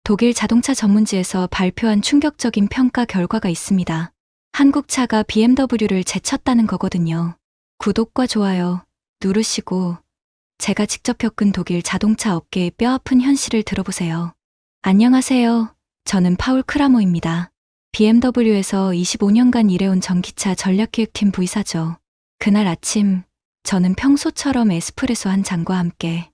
독일 자동차 전문지에서 발표한 충격적인 평가 결과가 있습니다. 한국 차가 BMW를 제쳤다는 거거든요. 구독과 좋아요 누르시고 제가 직접 겪은 독일 자동차 업계의 뼈아픈 현실을 들어보세요. 안녕하세요. 저는 파울 크라모입니다. BMW에서 25년간 일해온 전기차 전략기획팀 부이사죠. 그날 아침, 저는 평소처럼 에스프레소 한 잔과 함께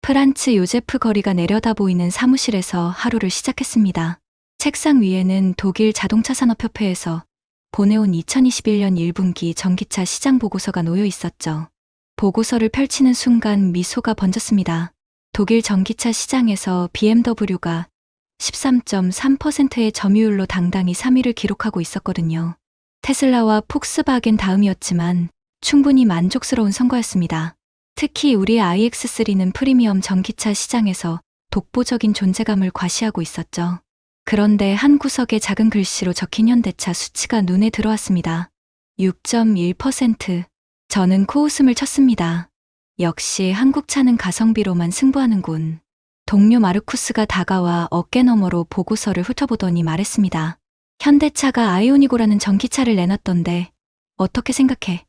프란츠 요제프 거리가 내려다 보이는 사무실에서 하루를 시작했습니다. 책상 위에는 독일 자동차 산업협회에서 보내온 2021년 1분기 전기차 시장 보고서가 놓여 있었죠. 보고서를 펼치는 순간 미소가 번졌습니다. 독일 전기차 시장에서 BMW가 13.3%의 점유율로 당당히 3위를 기록하고 있었거든요. 테슬라와 폭스바겐 다음이었지만 충분히 만족스러운 성과였습니다. 특히 우리의 iX3는 프리미엄 전기차 시장에서 독보적인 존재감을 과시하고 있었죠. 그런데 한 구석에 작은 글씨로 적힌 현대차 수치가 눈에 들어왔습니다. 6.1%. 저는 코웃음을 쳤습니다. 역시 한국차는 가성비로만 승부하는군. 동료 마르쿠스가 다가와 어깨너머로 보고서를 훑어보더니 말했습니다. 현대차가 아이오니고라는 전기차를 내놨던데 어떻게 생각해?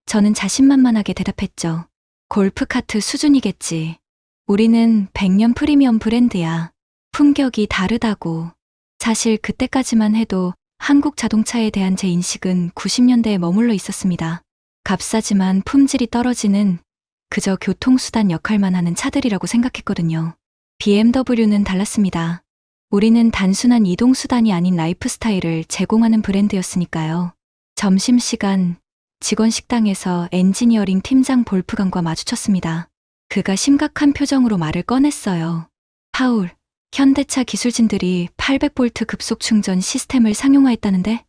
저는 자신만만하게 대답했죠. 골프카트 수준이겠지. 우리는 100년 프리미엄 브랜드야. 품격이 다르다고. 사실 그때까지만 해도 한국 자동차에 대한 제 인식은 90년대에 머물러 있었습니다. 값싸지만 품질이 떨어지는 그저 교통수단 역할만 하는 차들이라고 생각했거든요. BMW는 달랐습니다. 우리는 단순한 이동수단이 아닌 라이프스타일을 제공하는 브랜드였으니까요. 점심시간, 직원 식당에서 엔지니어링 팀장 볼프강과 마주쳤습니다. 그가 심각한 표정으로 말을 꺼냈어요. 파울, 현대차 기술진들이 800V 급속 충전 시스템을 상용화했다는데?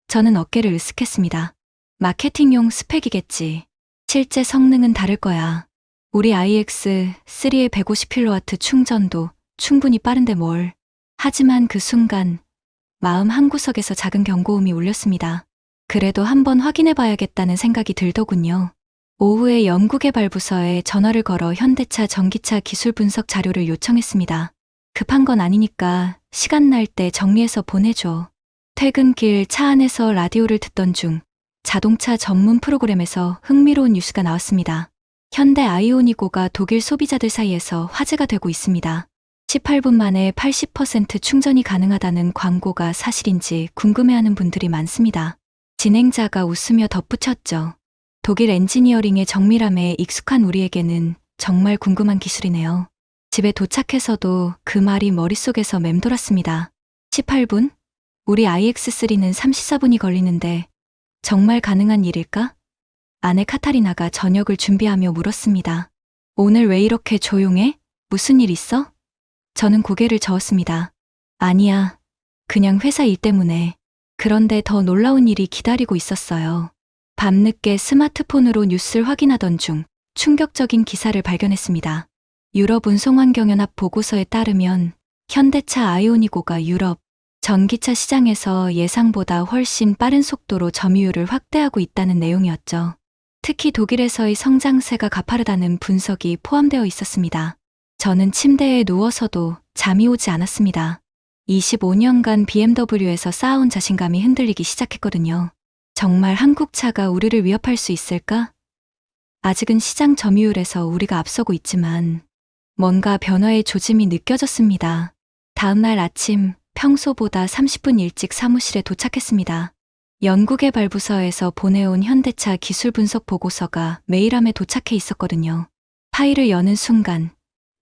저는 어깨를 으쓱했습니다. 마케팅용 스펙이겠지. 실제 성능은 다를 거야. 우리 iX3의 150kW 충전도 충분히 빠른데 뭘. 하지만 그 순간 마음 한구석에서 작은 경고음이 울렸습니다. 그래도 한번 확인해봐야겠다는 생각이 들더군요. 오후에 연구개발부서에 전화를 걸어 현대차 전기차 기술 분석 자료를 요청했습니다. 급한 건 아니니까 시간 날 때 정리해서 보내줘. 퇴근길 차 안에서 라디오를 듣던 중 자동차 전문 프로그램에서 흥미로운 뉴스가 나왔습니다. 현대 아이오니고가 독일 소비자들 사이에서 화제가 되고 있습니다. 18분 만에 80% 충전이 가능하다는 광고가 사실인지 궁금해하는 분들이 많습니다. 진행자가 웃으며 덧붙였죠. 독일 엔지니어링의 정밀함에 익숙한 우리에게는 정말 궁금한 기술이네요. 집에 도착해서도 그 말이 머릿속에서 맴돌았습니다. 18분? 우리 iX3는 34분이 걸리는데 정말 가능한 일일까? 아내 카타리나가 저녁을 준비하며 물었습니다. 오늘 왜 이렇게 조용해? 무슨 일 있어? 저는 고개를 저었습니다. 아니야. 그냥 회사 일 때문에. 그런데 더 놀라운 일이 기다리고 있었어요. 밤늦게 스마트폰으로 뉴스를 확인하던 중 충격적인 기사를 발견했습니다. 유럽 운송환경연합 보고서에 따르면 현대차 아이오니고가 유럽 전기차 시장에서 예상보다 훨씬 빠른 속도로 점유율을 확대하고 있다는 내용이었죠. 특히 독일에서의 성장세가 가파르다는 분석이 포함되어 있었습니다. 저는 침대에 누워서도 잠이 오지 않았습니다. 25년간 BMW에서 쌓아온 자신감이 흔들리기 시작했거든요. 정말 한국 차가 우리를 위협할 수 있을까? 아직은 시장 점유율에서 우리가 앞서고 있지만 뭔가 변화의 조짐이 느껴졌습니다. 다음날 아침 평소보다 30분 일찍 사무실에 도착했습니다. 연구개발부서에서 보내온 현대차 기술 분석 보고서가 메일함에 도착해 있었거든요. 파일을 여는 순간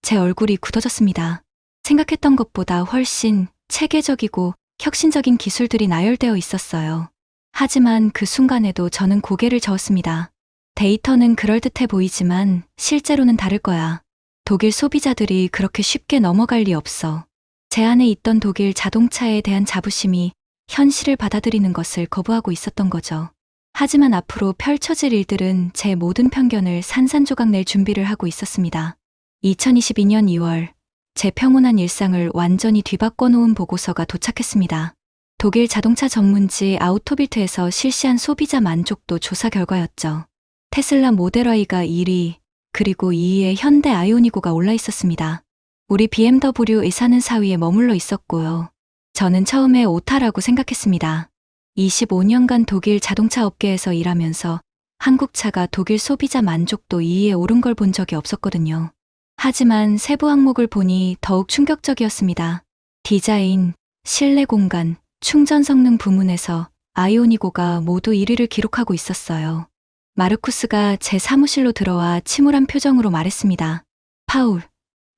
제 얼굴이 굳어졌습니다. 생각했던 것보다 훨씬 체계적이고 혁신적인 기술들이 나열되어 있었어요. 하지만 그 순간에도 저는 고개를 저었습니다. 데이터는 그럴듯해 보이지만 실제로는 다를 거야. 독일 소비자들이 그렇게 쉽게 넘어갈 리 없어. 제 안에 있던 독일 자동차에 대한 자부심이 현실을 받아들이는 것을 거부하고 있었던 거죠. 하지만 앞으로 펼쳐질 일들은 제 모든 편견을 산산조각 낼 준비를 하고 있었습니다. 2022년 2월, 제 평온한 일상을 완전히 뒤바꿔 놓은 보고서가 도착했습니다. 독일 자동차 전문지 아우토빌트에서 실시한 소비자 만족도 조사 결과였죠. 테슬라 모델 Y가 1위, 그리고 2위에 현대 아이오니고가 올라 있었습니다. 우리 BMW 의사는 4위에 머물러 있었고요. 저는 처음에 오타라고 생각했습니다. 25년간 독일 자동차 업계에서 일하면서 한국 차가 독일 소비자 만족도 2위에 오른 걸 본 적이 없었거든요. 하지만 세부 항목을 보니 더욱 충격적이었습니다. 디자인, 실내 공간, 충전 성능 부문에서 아이오니고가 모두 1위를 기록하고 있었어요. 마르쿠스가 제 사무실로 들어와 침울한 표정으로 말했습니다. 파울,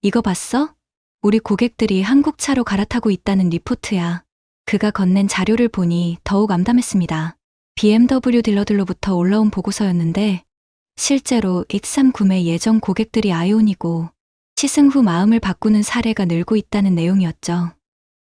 이거 봤어? 우리 고객들이 한국 차로 갈아타고 있다는 리포트야. 그가 건넨 자료를 보니 더욱 암담했습니다. BMW 딜러들로부터 올라온 보고서였는데 실제로 X3 구매 예정 고객들이 아이오니고 시승 후 마음을 바꾸는 사례가 늘고 있다는 내용이었죠.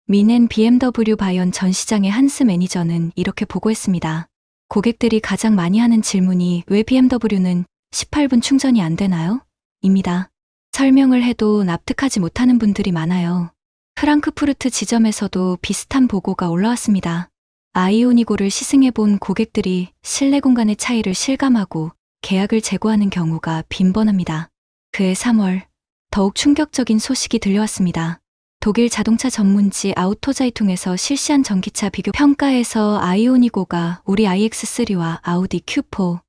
미넨 BMW 바이언 전 시장의 한스 매니저는 이렇게 보고했습니다. 고객들이 가장 많이 하는 질문이 왜 BMW는 18분 충전이 안 되나요? 입니다. 설명을 해도 납득하지 못하는 분들이 많아요. 프랑크푸르트 지점에서도 비슷한 보고가 올라왔습니다. 아이오니고를 시승해본 고객들이 실내 공간의 차이를 실감하고 계약을 재고하는 경우가 빈번합니다. 그해 3월, 더욱 충격적인 소식이 들려왔습니다. 독일 자동차 전문지 아우토자이퉁에서 실시한 전기차 비교 평가에서 아이오니고가 우리 iX3와 아우디 Q4,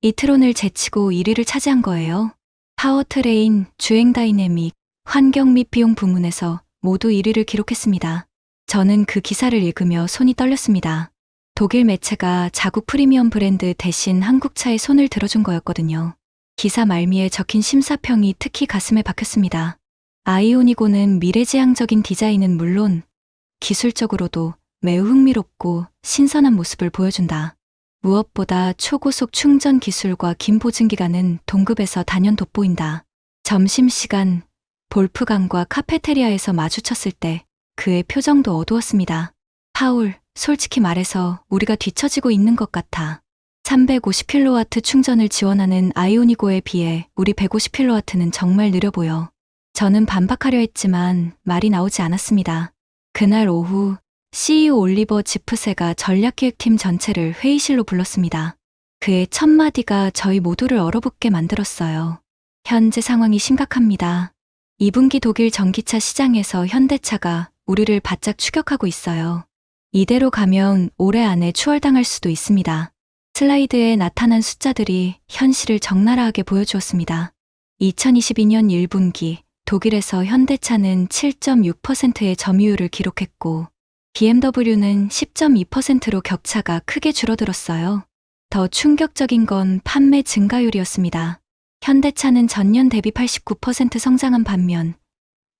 이트론을 제치고 1위를 차지한 거예요. 파워트레인, 주행 다이내믹, 환경 및 비용 부문에서 모두 1위를 기록했습니다. 저는 그 기사를 읽으며 손이 떨렸습니다. 독일 매체가 자국 프리미엄 브랜드 대신 한국차에 손을 들어준 거였거든요. 기사 말미에 적힌 심사평이 특히 가슴에 박혔습니다. 아이오니고는 미래지향적인 디자인은 물론 기술적으로도 매우 흥미롭고 신선한 모습을 보여준다. 무엇보다 초고속 충전 기술과 긴 보증기간은 동급에서 단연 돋보인다. 점심시간, 볼프강과 카페테리아에서 마주쳤을 때 그의 표정도 어두웠습니다. 파울, 솔직히 말해서 우리가 뒤처지고 있는 것 같아. 350kW 충전을 지원하는 아이오니고에 비해 우리 150kW는 정말 느려 보여. 저는 반박하려 했지만 말이 나오지 않았습니다. 그날 오후 CEO 올리버 지프세가 전략기획팀 전체를 회의실로 불렀습니다. 그의 첫 마디가 저희 모두를 얼어붙게 만들었어요. 현재 상황이 심각합니다. 2분기 독일 전기차 시장에서 현대차가 우리를 바짝 추격하고 있어요. 이대로 가면 올해 안에 추월당할 수도 있습니다. 슬라이드에 나타난 숫자들이 현실을 적나라하게 보여주었습니다. 2022년 1분기 독일에서 현대차는 7.6%의 점유율을 기록했고 BMW는 10.2%로 격차가 크게 줄어들었어요. 더 충격적인 건 판매 증가율이었습니다. 현대차는 전년 대비 89% 성장한 반면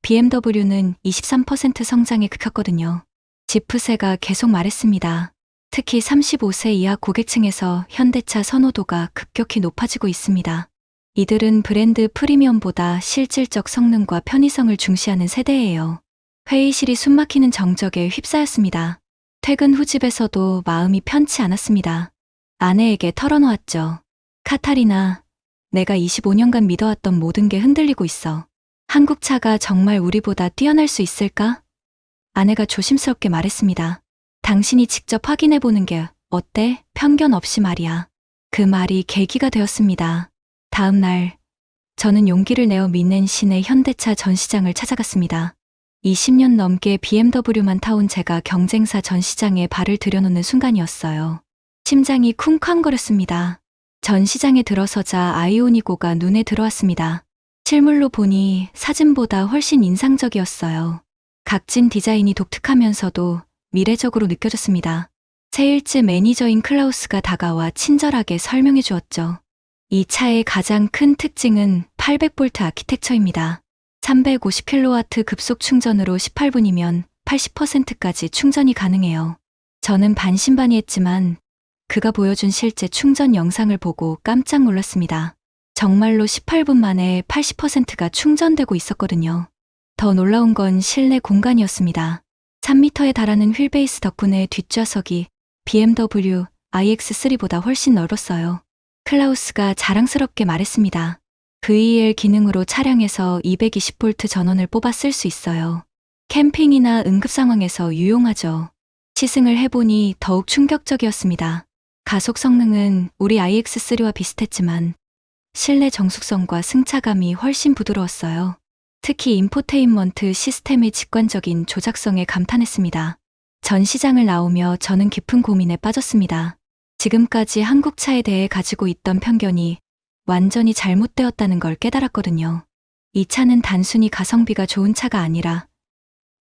BMW는 23% 성장에 그쳤거든요. 지프세가 계속 말했습니다. 특히 35세 이하 고객층에서 현대차 선호도가 급격히 높아지고 있습니다. 이들은 브랜드 프리미엄보다 실질적 성능과 편의성을 중시하는 세대예요. 회의실이 숨막히는 정적에 휩싸였습니다. 퇴근 후 집에서도 마음이 편치 않았습니다. 아내에게 털어놓았죠. 카타리나, 내가 25년간 믿어왔던 모든 게 흔들리고 있어. 한국 차가 정말 우리보다 뛰어날 수 있을까? 아내가 조심스럽게 말했습니다. 당신이 직접 확인해보는 게 어때? 편견 없이 말이야. 그 말이 계기가 되었습니다. 다음 날, 저는 용기를 내어 미넨 시내 현대차 전시장을 찾아갔습니다. 20년 넘게 BMW만 타온 제가 경쟁사 전시장에 발을 들여놓는 순간이었어요. 심장이 쿵쾅거렸습니다. 전시장에 들어서자 아이오니고가 눈에 들어왔습니다. 실물로 보니 사진보다 훨씬 인상적이었어요. 각진 디자인이 독특하면서도 미래적으로 느껴졌습니다. 세일즈 매니저인 클라우스가 다가와 친절하게 설명해 주었죠. 이 차의 가장 큰 특징은 800V 아키텍처입니다. 350kW 급속 충전으로 18분이면 80%까지 충전이 가능해요. 저는 반신반의했지만 그가 보여준 실제 충전 영상을 보고 깜짝 놀랐습니다. 정말로 18분 만에 80%가 충전되고 있었거든요. 더 놀라운 건 실내 공간이었습니다. 3m에 달하는 휠베이스 덕분에 뒷좌석이 BMW iX3보다 훨씬 넓었어요. 클라우스가 자랑스럽게 말했습니다. VEL 기능으로 차량에서 220V 전원을 뽑아 쓸 수 있어요. 캠핑이나 응급 상황에서 유용하죠. 시승을 해보니 더욱 충격적이었습니다. 가속 성능은 우리 iX3와 비슷했지만 실내 정숙성과 승차감이 훨씬 부드러웠어요. 특히 인포테인먼트 시스템의 직관적인 조작성에 감탄했습니다. 전 시장을 나오며 저는 깊은 고민에 빠졌습니다. 지금까지 한국차에 대해 가지고 있던 편견이 완전히 잘못되었다는 걸 깨달았거든요. 이 차는 단순히 가성비가 좋은 차가 아니라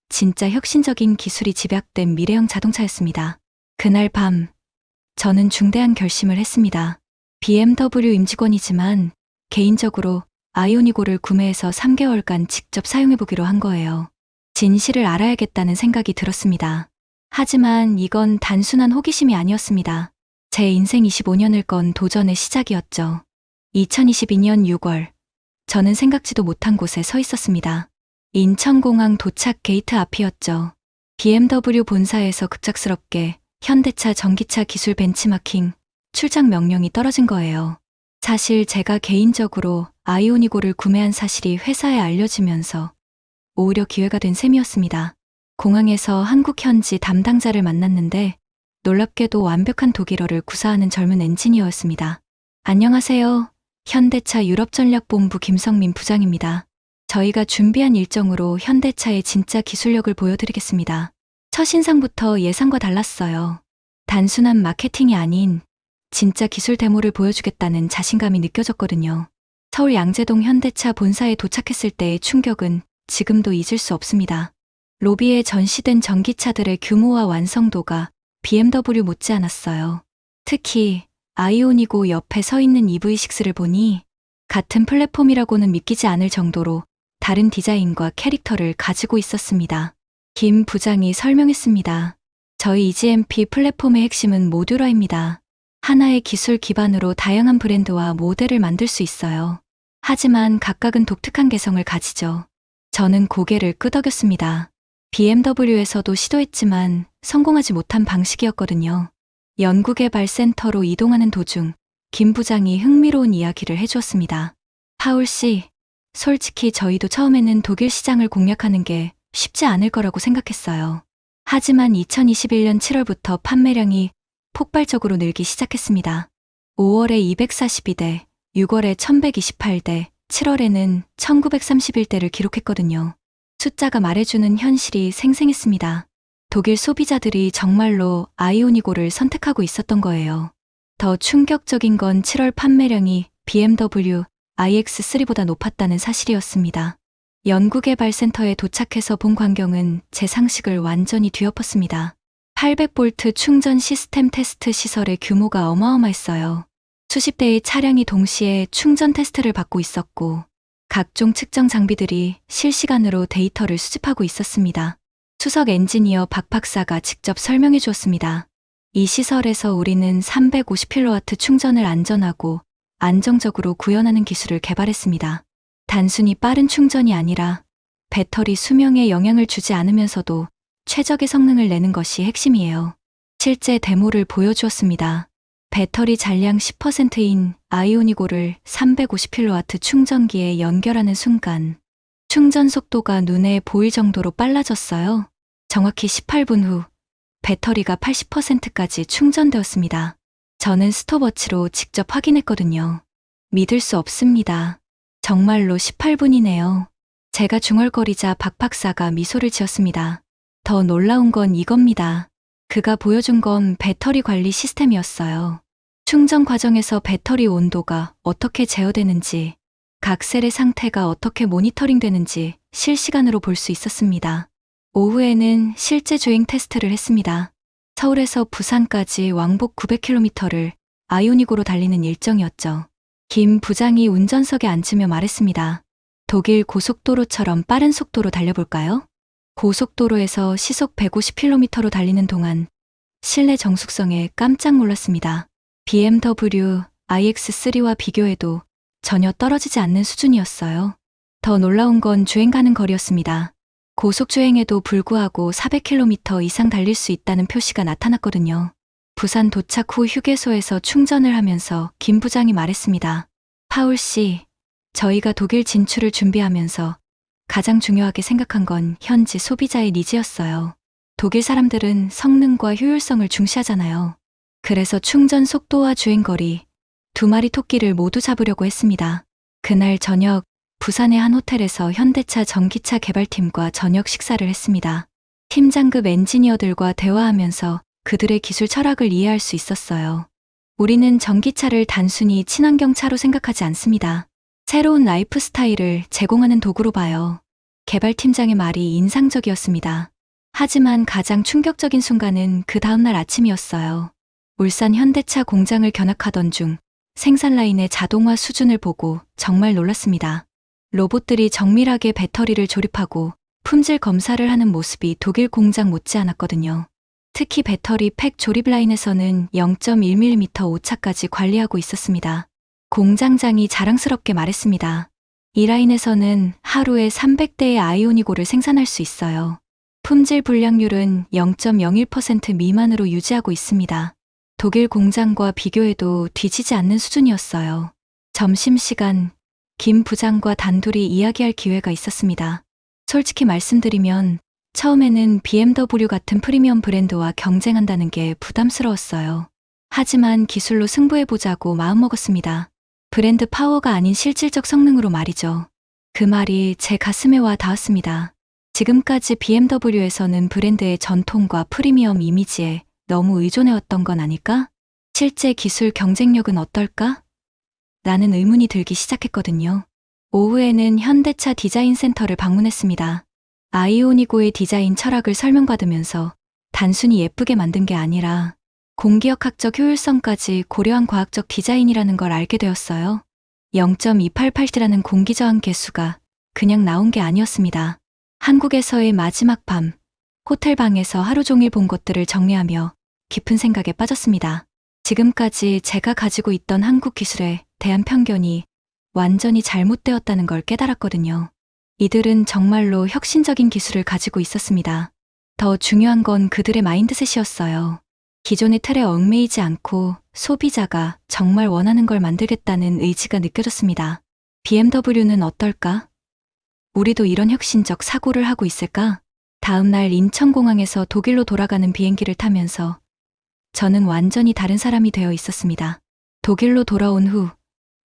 진짜 혁신적인 기술이 집약된 미래형 자동차였습니다. 그날 밤, 저는 중대한 결심을 했습니다. BMW 임직원이지만 개인적으로 아이오닉5를 구매해서 3개월간 직접 사용해보기로 한 거예요. 진실을 알아야겠다는 생각이 들었습니다. 하지만 이건 단순한 호기심이 아니었습니다. 제 인생 25년을 건 도전의 시작이었죠. 2022년 6월, 저는 생각지도 못한 곳에 서 있었습니다. 인천공항 도착 게이트 앞이었죠. BMW 본사에서 급작스럽게 현대차 전기차 기술 벤치마킹 출장 명령이 떨어진 거예요. 사실 제가 개인적으로 아이오닉5를 구매한 사실이 회사에 알려지면서 오히려 기회가 된 셈이었습니다. 공항에서 한국 현지 담당자를 만났는데 놀랍게도 완벽한 독일어를 구사하는 젊은 엔지니어였습니다. 안녕하세요. 현대차 유럽전략본부 김성민 부장입니다. 저희가 준비한 일정으로 현대차의 진짜 기술력을 보여드리겠습니다. 첫인상부터 예상과 달랐어요. 단순한 마케팅이 아닌 진짜 기술 데모를 보여주겠다는 자신감이 느껴졌거든요. 서울 양재동 현대차 본사에 도착했을 때의 충격은 지금도 잊을 수 없습니다. 로비에 전시된 전기차들의 규모와 완성도가 BMW 못지않았어요. 특히 아이오닉5 옆에 서 있는 EV6를 보니 같은 플랫폼이라고는 믿기지 않을 정도로 다른 디자인과 캐릭터를 가지고 있었습니다. 김 부장이 설명했습니다. 저희 EGMP 플랫폼의 핵심은 모듈화입니다. 하나의 기술 기반으로 다양한 브랜드와 모델을 만들 수 있어요. 하지만 각각은 독특한 개성을 가지죠. 저는 고개를 끄덕였습니다. BMW에서도 시도했지만 성공하지 못한 방식이었거든요. 연구개발센터로 이동하는 도중 김 부장이 흥미로운 이야기를 해주었습니다. 파울 씨, 솔직히 저희도 처음에는 독일 시장을 공략하는 게 쉽지 않을 거라고 생각했어요. 하지만 2021년 7월부터 판매량이 폭발적으로 늘기 시작했습니다. 5월에 242대, 6월에 1128대, 7월에는 1931대를 기록했거든요. 숫자가 말해주는 현실이 생생했습니다. 독일 소비자들이 정말로 아이오닉5를 선택하고 있었던 거예요. 더 충격적인 건 7월 판매량이 BMW iX3보다 높았다는 사실이었습니다. 연구개발센터에 도착해서 본 광경은 제 상식을 완전히 뒤엎었습니다. 800V 충전 시스템 테스트 시설의 규모가 어마어마했어요. 수십 대의 차량이 동시에 충전 테스트를 받고 있었고 각종 측정 장비들이 실시간으로 데이터를 수집하고 있었습니다. 수석 엔지니어 박 박사가 직접 설명해 주었습니다. 이 시설에서 우리는 350kW 충전을 안전하고 안정적으로 구현하는 기술을 개발했습니다. 단순히 빠른 충전이 아니라 배터리 수명에 영향을 주지 않으면서도 최적의 성능을 내는 것이 핵심이에요. 실제 데모를 보여주었습니다. 배터리 잔량 10%인 아이오닉5를 350kW 충전기에 연결하는 순간 충전 속도가 눈에 보일 정도로 빨라졌어요. 정확히 18분 후 배터리가 80%까지 충전되었습니다. 저는 스톱워치로 직접 확인했거든요. 믿을 수 없습니다. 정말로 18분이네요. 제가 중얼거리자 박 박사가 미소를 지었습니다. 더 놀라운 건 이겁니다. 그가 보여준 건 배터리 관리 시스템이었어요. 충전 과정에서 배터리 온도가 어떻게 제어되는지, 각 셀의 상태가 어떻게 모니터링 되는지 실시간으로 볼 수 있었습니다. 오후에는 실제 주행 테스트를 했습니다. 서울에서 부산까지 왕복 900km를 아이오닉으로 달리는 일정이었죠. 김 부장이 운전석에 앉으며 말했습니다. 독일 고속도로처럼 빠른 속도로 달려볼까요? 고속도로에서 시속 150km로 달리는 동안 실내 정숙성에 깜짝 놀랐습니다. BMW iX3와 비교해도 전혀 떨어지지 않는 수준이었어요. 더 놀라운 건 주행 가능 거리였습니다. 고속주행에도 불구하고 400km 이상 달릴 수 있다는 표시가 나타났거든요. 부산 도착 후 휴게소에서 충전을 하면서 김 부장이 말했습니다. 파울 씨, 저희가 독일 진출을 준비하면서 가장 중요하게 생각한 건 현지 소비자의 니즈였어요. 독일 사람들은 성능과 효율성을 중시하잖아요. 그래서 충전 속도와 주행거리, 두 마리 토끼를 모두 잡으려고 했습니다. 그날 저녁 부산의 한 호텔에서 현대차 전기차 개발팀과 저녁 식사를 했습니다. 팀장급 엔지니어들과 대화하면서 그들의 기술 철학을 이해할 수 있었어요. 우리는 전기차를 단순히 친환경 차로 생각하지 않습니다. 새로운 라이프 스타일을 제공하는 도구로 봐요. 개발팀장의 말이 인상적이었습니다. 하지만 가장 충격적인 순간은 그 다음날 아침이었어요. 울산 현대차 공장을 견학하던 중 생산 라인의 자동화 수준을 보고 정말 놀랐습니다. 로봇들이 정밀하게 배터리를 조립하고 품질 검사를 하는 모습이 독일 공장 못지않았거든요. 특히 배터리 팩 조립 라인에서는 0.1mm 오차까지 관리하고 있었습니다. 공장장이 자랑스럽게 말했습니다. 이 라인에서는 하루에 300대의 아이오니고를 생산할 수 있어요. 품질 불량률은 0.01% 미만으로 유지하고 있습니다. 독일 공장과 비교해도 뒤지지 않는 수준이었어요. 점심시간, 김 부장과 단둘이 이야기할 기회가 있었습니다. 솔직히 말씀드리면 처음에는 BMW 같은 프리미엄 브랜드와 경쟁한다는 게 부담스러웠어요. 하지만 기술로 승부해보자고 마음먹었습니다. 브랜드 파워가 아닌 실질적 성능으로 말이죠. 그 말이 제 가슴에 와 닿았습니다. 지금까지 BMW에서는 브랜드의 전통과 프리미엄 이미지에 너무 의존해왔던 건 아닐까? 실제 기술 경쟁력은 어떨까? 라는 의문이 들기 시작했거든요. 오후에는 현대차 디자인 센터를 방문했습니다. 아이오니고의 디자인 철학을 설명받으면서 단순히 예쁘게 만든 게 아니라 공기역학적 효율성까지 고려한 과학적 디자인이라는 걸 알게 되었어요. 0.288T라는 공기저항 계수가 그냥 나온 게 아니었습니다. 한국에서의 마지막 밤, 호텔 방에서 하루 종일 본 것들을 정리하며 깊은 생각에 빠졌습니다. 지금까지 제가 가지고 있던 한국 기술에 대한 편견이 완전히 잘못되었다는 걸 깨달았거든요. 이들은 정말로 혁신적인 기술을 가지고 있었습니다. 더 중요한 건 그들의 마인드셋이었어요. 기존의 틀에 얽매이지 않고 소비자가 정말 원하는 걸 만들겠다는 의지가 느껴졌습니다. BMW는 어떨까? 우리도 이런 혁신적 사고를 하고 있을까? 다음 날 인천공항에서 독일로 돌아가는 비행기를 타면서 저는 완전히 다른 사람이 되어 있었습니다. 독일로 돌아온 후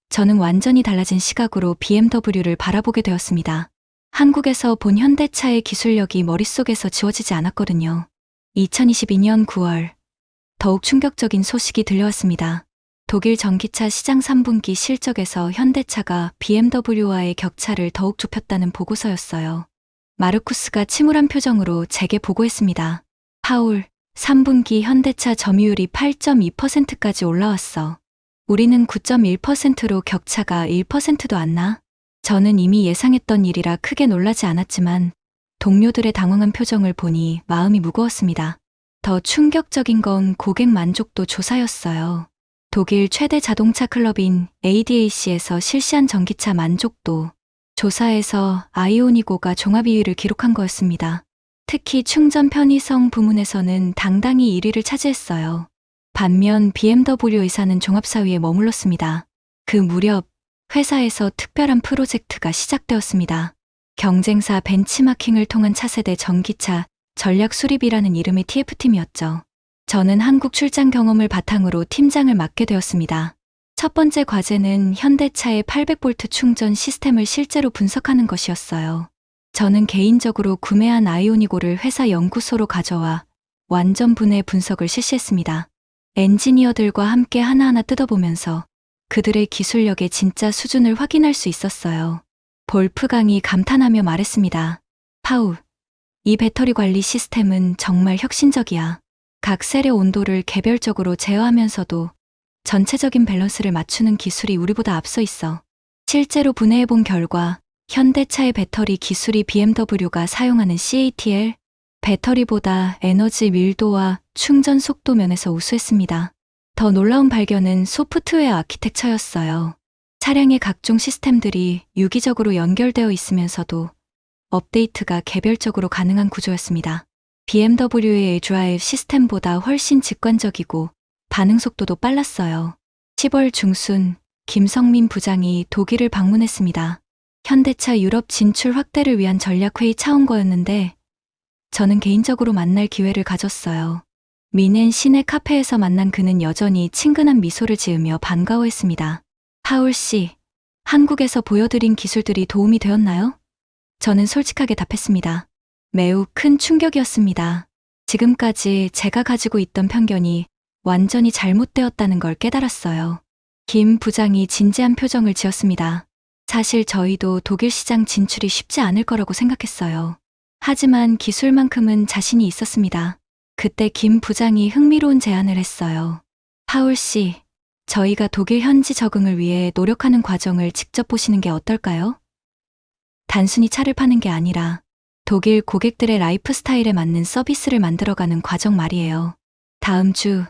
저는 완전히 달라진 시각으로 BMW를 바라보게 되었습니다. 한국에서 본 현대차의 기술력이 머릿속에서 지워지지 않았거든요. 2022년 9월 더욱 충격적인 소식이 들려왔습니다. 독일 전기차 시장 3분기 실적에서 현대차가 BMW와의 격차를 더욱 좁혔다는 보고서였어요. 마르쿠스가 침울한 표정으로 제게 보고했습니다. 파울, 3분기 현대차 점유율이 8.2%까지 올라왔어. 우리는 9.1%로 격차가 1%도 안 나. 저는 이미 예상했던 일이라 크게 놀라지 않았지만 동료들의 당황한 표정을 보니 마음이 무거웠습니다. 더 충격적인 건 고객 만족도 조사였어요. 독일 최대 자동차 클럽인 ADAC에서 실시한 전기차 만족도 조사에서 아이오니고가 종합 2위를 기록한 거였습니다. 특히 충전 편의성 부문에서는 당당히 1위를 차지했어요. 반면 BMW 의사는 종합 4위에 머물렀습니다. 그 무렵 회사에서 특별한 프로젝트가 시작되었습니다. 경쟁사 벤치마킹을 통한 차세대 전기차 전략 수립이라는 이름의 TF팀이었죠. 저는 한국 출장 경험을 바탕으로 팀장을 맡게 되었습니다. 첫 번째 과제는 현대차의 800V 충전 시스템을 실제로 분석하는 것이었어요. 저는 개인적으로 구매한 아이오니고를 회사 연구소로 가져와 완전 분해 분석을 실시했습니다. 엔지니어들과 함께 하나하나 뜯어보면서 그들의 기술력의 진짜 수준을 확인할 수 있었어요. 볼프강이 감탄하며 말했습니다. 파우, 이 배터리 관리 시스템은 정말 혁신적이야. 각 셀의 온도를 개별적으로 제어하면서도 전체적인 밸런스를 맞추는 기술이 우리보다 앞서 있어. 실제로 분해해본 결과 현대차의 배터리 기술이 BMW가 사용하는 CATL 배터리보다 에너지 밀도와 충전 속도 면에서 우수했습니다. 더 놀라운 발견은 소프트웨어 아키텍처였어요. 차량의 각종 시스템들이 유기적으로 연결되어 있으면서도 업데이트가 개별적으로 가능한 구조였습니다. BMW의 드라이브 시스템보다 훨씬 직관적이고 반응 속도도 빨랐어요. 10월 중순 김성민 부장이 독일을 방문했습니다. 현대차 유럽 진출 확대를 위한 전략회의 차원거였는데 저는 개인적으로 만날 기회를 가졌어요. 미넨 시내 카페에서 만난 그는 여전히 친근한 미소를 지으며 반가워했습니다. 파울 씨, 한국에서 보여드린 기술들이 도움이 되었나요? 저는 솔직하게 답했습니다. 매우 큰 충격이었습니다. 지금까지 제가 가지고 있던 편견이 완전히 잘못되었다는 걸 깨달았어요. 김 부장이 진지한 표정을 지었습니다. 사실 저희도 독일 시장 진출이 쉽지 않을 거라고 생각했어요. 하지만 기술만큼은 자신이 있었습니다. 그때 김 부장이 흥미로운 제안을 했어요. 파울 씨, 저희가 독일 현지 적응을 위해 노력하는 과정을 직접 보시는 게 어떨까요? 단순히 차를 파는 게 아니라 독일 고객들의 라이프 스타일에 맞는 서비스를 만들어가는 과정 말이에요. 다음 주,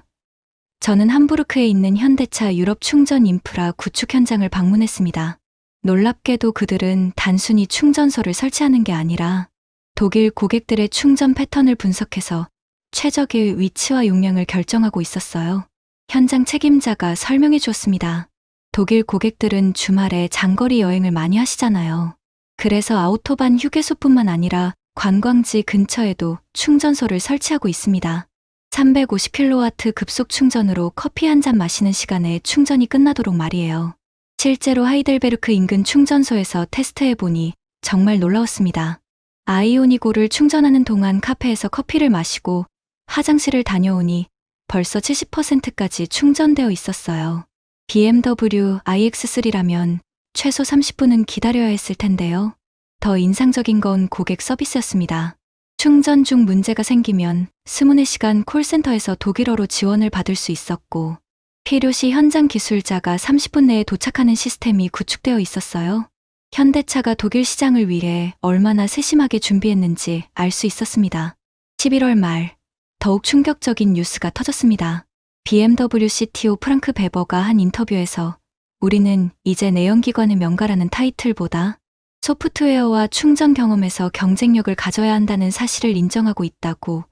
저는 함부르크에 있는 현대차 유럽 충전 인프라 구축 현장을 방문했습니다. 놀랍게도 그들은 단순히 충전소를 설치하는 게 아니라 독일 고객들의 충전 패턴을 분석해서 최적의 위치와 용량을 결정하고 있었어요. 현장 책임자가 설명해 주었습니다. 독일 고객들은 주말에 장거리 여행을 많이 하시잖아요. 그래서 아우토반 휴게소뿐만 아니라 관광지 근처에도 충전소를 설치하고 있습니다. 350kW 급속 충전으로 커피 한 잔 마시는 시간에 충전이 끝나도록 말이에요. 실제로 하이델베르크 인근 충전소에서 테스트해보니 정말 놀라웠습니다. 아이오니고를 충전하는 동안 카페에서 커피를 마시고 화장실을 다녀오니 벌써 70%까지 충전되어 있었어요. BMW iX3라면 최소 30분은 기다려야 했을 텐데요. 더 인상적인 건 고객 서비스였습니다. 충전 중 문제가 생기면 24시간 콜센터에서 독일어로 지원을 받을 수 있었고, 필요시 현장 기술자가 30분 내에 도착하는 시스템이 구축되어 있었어요. 현대차가 독일 시장을 위해 얼마나 세심하게 준비했는지 알 수 있었습니다. 11월 말, 더욱 충격적인 뉴스가 터졌습니다. BMW CTO 프랑크 베버가 한 인터뷰에서 우리는 이제 내연기관의 명가라는 타이틀보다 소프트웨어와 충전 경험에서 경쟁력을 가져야 한다는 사실을 인정하고 있다고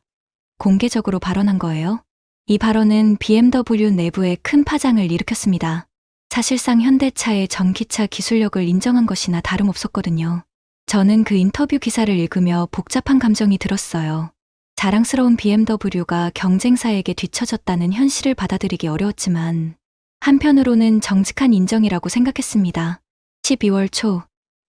공개적으로 발언한 거예요. 이 발언은 BMW 내부에 큰 파장을 일으켰습니다. 사실상 현대차의 전기차 기술력을 인정한 것이나 다름없었거든요. 저는 그 인터뷰 기사를 읽으며 복잡한 감정이 들었어요. 자랑스러운 BMW가 경쟁사에게 뒤처졌다는 현실을 받아들이기 어려웠지만 한편으로는 정직한 인정이라고 생각했습니다. 12월 초,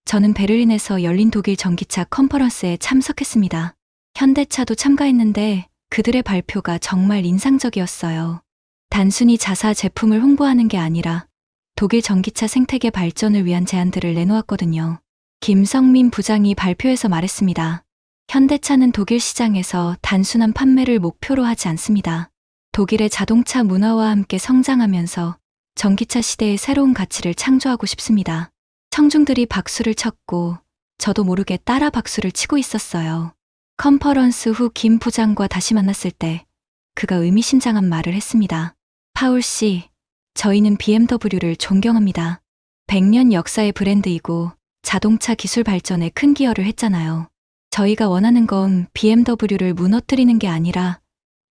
저는 베를린에서 열린 독일 전기차 컨퍼런스에 참석했습니다. 현대차도 참가했는데 그들의 발표가 정말 인상적이었어요. 단순히 자사 제품을 홍보하는 게 아니라 독일 전기차 생태계 발전을 위한 제안들을 내놓았거든요. 김성민 부장이 발표에서 말했습니다. 현대차는 독일 시장에서 단순한 판매를 목표로 하지 않습니다. 독일의 자동차 문화와 함께 성장하면서 전기차 시대의 새로운 가치를 창조하고 싶습니다. 청중들이 박수를 쳤고 저도 모르게 따라 박수를 치고 있었어요. 컨퍼런스 후 김 부장과 다시 만났을 때 그가 의미심장한 말을 했습니다. 파울 씨, 저희는 BMW를 존경합니다. 100년 역사의 브랜드이고 자동차 기술 발전에 큰 기여를 했잖아요. 저희가 원하는 건 BMW를 무너뜨리는 게 아니라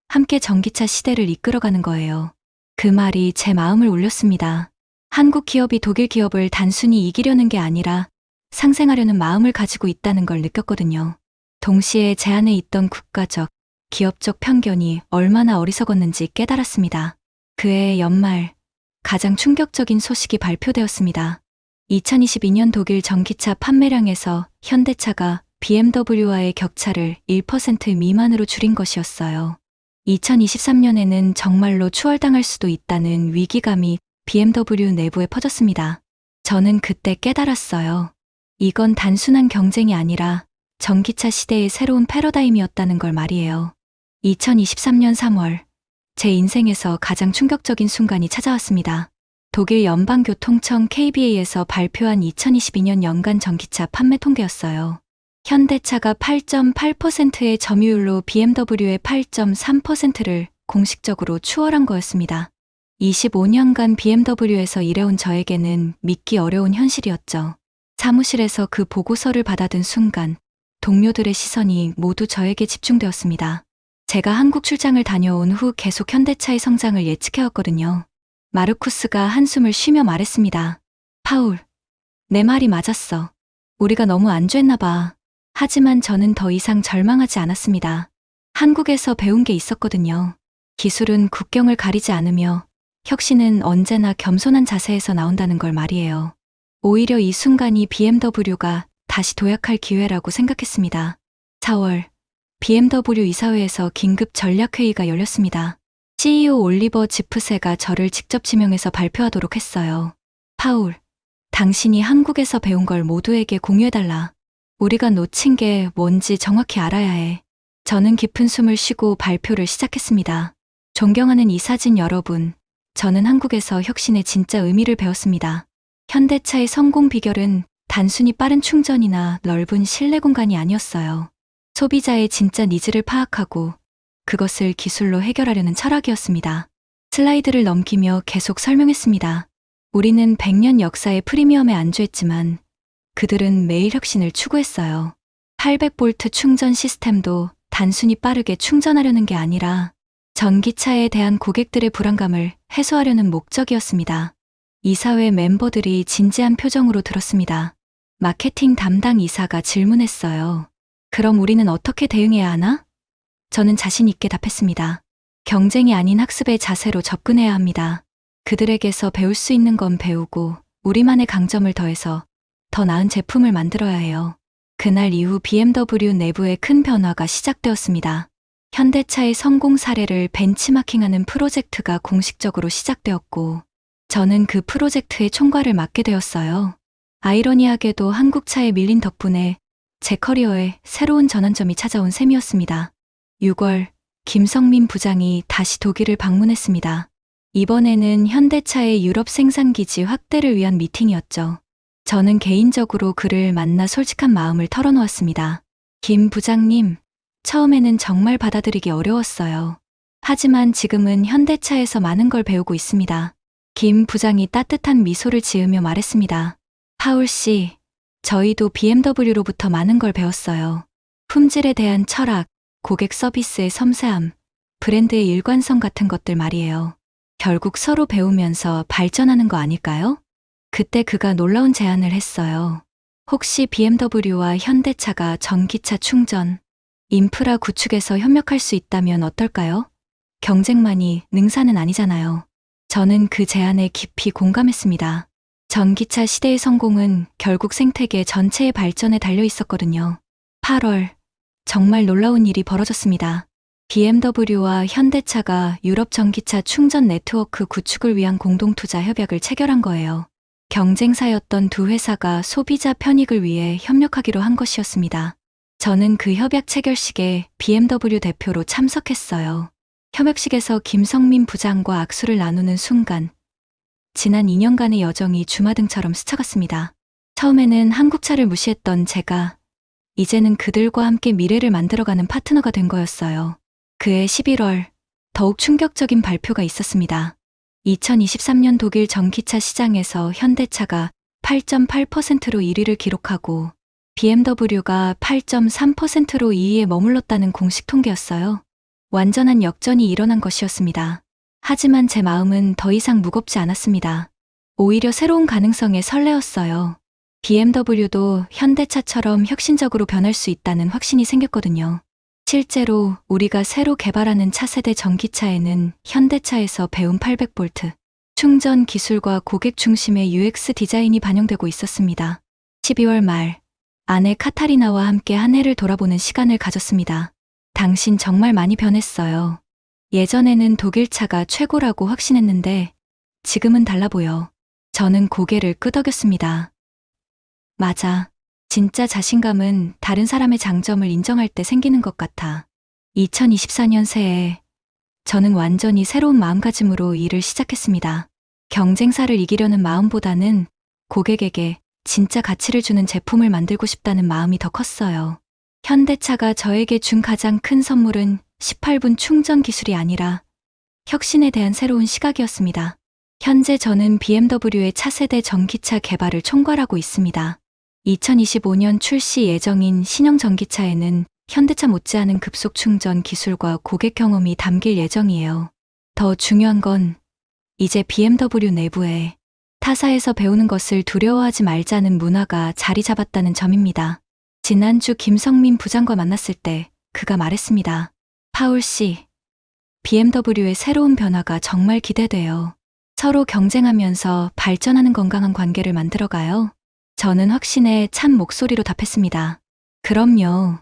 함께 전기차 시대를 이끌어가는 거예요. 그 말이 제 마음을 울렸습니다. 한국 기업이 독일 기업을 단순히 이기려는 게 아니라 상생하려는 마음을 가지고 있다는 걸 느꼈거든요. 동시에 제 안에 있던 국가적, 기업적 편견이 얼마나 어리석었는지 깨달았습니다. 그해 연말, 가장 충격적인 소식이 발표되었습니다. 2022년 독일 전기차 판매량에서 현대차가 BMW와의 격차를 1% 미만으로 줄인 것이었어요. 2023년에는 정말로 추월당할 수도 있다는 위기감이 BMW 내부에 퍼졌습니다. 저는 그때 깨달았어요. 이건 단순한 경쟁이 아니라 전기차 시대의 새로운 패러다임이었다는 걸 말이에요. 2023년 3월, 제 인생에서 가장 충격적인 순간이 찾아왔습니다. 독일 연방교통청 KBA에서 발표한 2022년 연간 전기차 판매 통계였어요. 현대차가 8.8%의 점유율로 BMW의 8.3%를 공식적으로 추월한 거였습니다. 25년간 BMW에서 일해온 저에게는 믿기 어려운 현실이었죠. 사무실에서 그 보고서를 받아든 순간 동료들의 시선이 모두 저에게 집중되었습니다. 제가 한국 출장을 다녀온 후 계속 현대차의 성장을 예측해왔거든요. 마르쿠스가 한숨을 쉬며 말했습니다. 파울, 내 말이 맞았어. 우리가 너무 안주했나 봐. 하지만 저는 더 이상 절망하지 않았습니다. 한국에서 배운 게 있었거든요. 기술은 국경을 가리지 않으며 혁신은 언제나 겸손한 자세에서 나온다는 걸 말이에요. 오히려 이 순간이 BMW가 다시 도약할 기회라고 생각했습니다. 4월, BMW 이사회에서 긴급 전략회의가 열렸습니다. CEO 올리버 지프세가 저를 직접 지명해서 발표하도록 했어요. 파울, 당신이 한국에서 배운 걸 모두에게 공유해달라. 우리가 놓친 게 뭔지 정확히 알아야 해. 저는 깊은 숨을 쉬고 발표를 시작했습니다. 존경하는 이사진 여러분, 저는 한국에서 혁신의 진짜 의미를 배웠습니다. 현대차의 성공 비결은 단순히 빠른 충전이나 넓은 실내 공간이 아니었어요. 소비자의 진짜 니즈를 파악하고 그것을 기술로 해결하려는 철학이었습니다. 슬라이드를 넘기며 계속 설명했습니다. 우리는 100년 역사의 프리미엄에 안주했지만 그들은 매일 혁신을 추구했어요. 800V 충전 시스템도 단순히 빠르게 충전하려는 게 아니라 전기차에 대한 고객들의 불안감을 해소하려는 목적이었습니다. 이사회 멤버들이 진지한 표정으로 들었습니다. 마케팅 담당 이사가 질문했어요. 그럼 우리는 어떻게 대응해야 하나? 저는 자신 있게 답했습니다. 경쟁이 아닌 학습의 자세로 접근해야 합니다. 그들에게서 배울 수 있는 건 배우고 우리만의 강점을 더해서 더 나은 제품을 만들어야 해요. 그날 이후 BMW 내부에 큰 변화가 시작되었습니다. 현대차의 성공 사례를 벤치마킹하는 프로젝트가 공식적으로 시작되었고 저는 그 프로젝트의 총괄을 맡게 되었어요. 아이러니하게도 한국차에 밀린 덕분에 제 커리어에 새로운 전환점이 찾아온 셈이었습니다. 6월, 김성민 부장이 다시 독일을 방문했습니다. 이번에는 현대차의 유럽 생산기지 확대를 위한 미팅이었죠. 저는 개인적으로 그를 만나 솔직한 마음을 털어놓았습니다. 김 부장님, 처음에는 정말 받아들이기 어려웠어요. 하지만 지금은 현대차에서 많은 걸 배우고 있습니다. 김 부장이 따뜻한 미소를 지으며 말했습니다. 파울 씨, 저희도 BMW로부터 많은 걸 배웠어요. 품질에 대한 철학, 고객 서비스의 섬세함, 브랜드의 일관성 같은 것들 말이에요. 결국 서로 배우면서 발전하는 거 아닐까요? 그때 그가 놀라운 제안을 했어요. 혹시 BMW와 현대차가 전기차 충전, 인프라 구축에서 협력할 수 있다면 어떨까요? 경쟁만이 능사는 아니잖아요. 저는 그 제안에 깊이 공감했습니다. 전기차 시대의 성공은 결국 생태계 전체의 발전에 달려 있었거든요. 8월, 정말 놀라운 일이 벌어졌습니다. BMW와 현대차가 유럽 전기차 충전 네트워크 구축을 위한 공동투자 협약을 체결한 거예요. 경쟁사였던 두 회사가 소비자 편익을 위해 협력하기로 한 것이었습니다. 저는 그 협약 체결식에 BMW 대표로 참석했어요. 협약식에서 김성민 부장과 악수를 나누는 순간, 지난 2년간의 여정이 주마등처럼 스쳐갔습니다. 처음에는 한국차를 무시했던 제가 이제는 그들과 함께 미래를 만들어가는 파트너가 된 거였어요. 그해 11월, 더욱 충격적인 발표가 있었습니다. 2023년 독일 전기차 시장에서 현대차가 8.8%로 1위를 기록하고 BMW가 8.3%로 2위에 머물렀다는 공식 통계였어요. 완전한 역전이 일어난 것이었습니다. 하지만 제 마음은 더 이상 무겁지 않았습니다. 오히려 새로운 가능성에 설레었어요. BMW도 현대차처럼 혁신적으로 변할 수 있다는 확신이 생겼거든요. 실제로 우리가 새로 개발하는 차세대 전기차에는 현대차에서 배운 800V 충전 기술과 고객 중심의 UX 디자인이 반영되고 있었습니다. 12월 말, 아내 카타리나와 함께 한 해를 돌아보는 시간을 가졌습니다. 당신 정말 많이 변했어요. 예전에는 독일차가 최고라고 확신했는데 지금은 달라 보여. 저는 고개를 끄덕였습니다. 맞아. 진짜 자신감은 다른 사람의 장점을 인정할 때 생기는 것 같아. 2024년 새해 저는 완전히 새로운 마음가짐으로 일을 시작했습니다. 경쟁사를 이기려는 마음보다는 고객에게 진짜 가치를 주는 제품을 만들고 싶다는 마음이 더 컸어요. 현대차가 저에게 준 가장 큰 선물은 18분 충전 기술이 아니라 혁신에 대한 새로운 시각이었습니다. 현재 저는 BMW의 차세대 전기차 개발을 총괄하고 있습니다. 2025년 출시 예정인 신형 전기차에는 현대차 못지않은 급속 충전 기술과 고객 경험이 담길 예정이에요. 더 중요한 건 이제 BMW 내부에 타사에서 배우는 것을 두려워하지 말자는 문화가 자리 잡았다는 점입니다. 지난주 김성민 부장과 만났을 때 그가 말했습니다. 파울 씨, BMW의 새로운 변화가 정말 기대돼요. 서로 경쟁하면서 발전하는 건강한 관계를 만들어가요. 저는 확신에 찬 목소리로 답했습니다. 그럼요.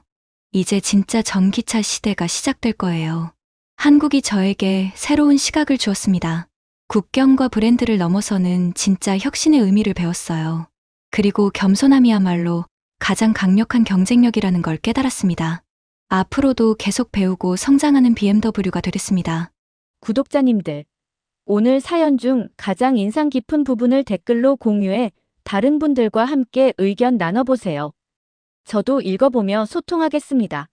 이제 진짜 전기차 시대가 시작될 거예요. 한국이 저에게 새로운 시각을 주었습니다. 국경과 브랜드를 넘어서는 진짜 혁신의 의미를 배웠어요. 그리고 겸손함이야말로 가장 강력한 경쟁력이라는 걸 깨달았습니다. 앞으로도 계속 배우고 성장하는 BMW가 되겠습니다. 구독자님들, 오늘 사연 중 가장 인상 깊은 부분을 댓글로 공유해 다른 분들과 함께 의견 나눠보세요. 저도 읽어보며 소통하겠습니다.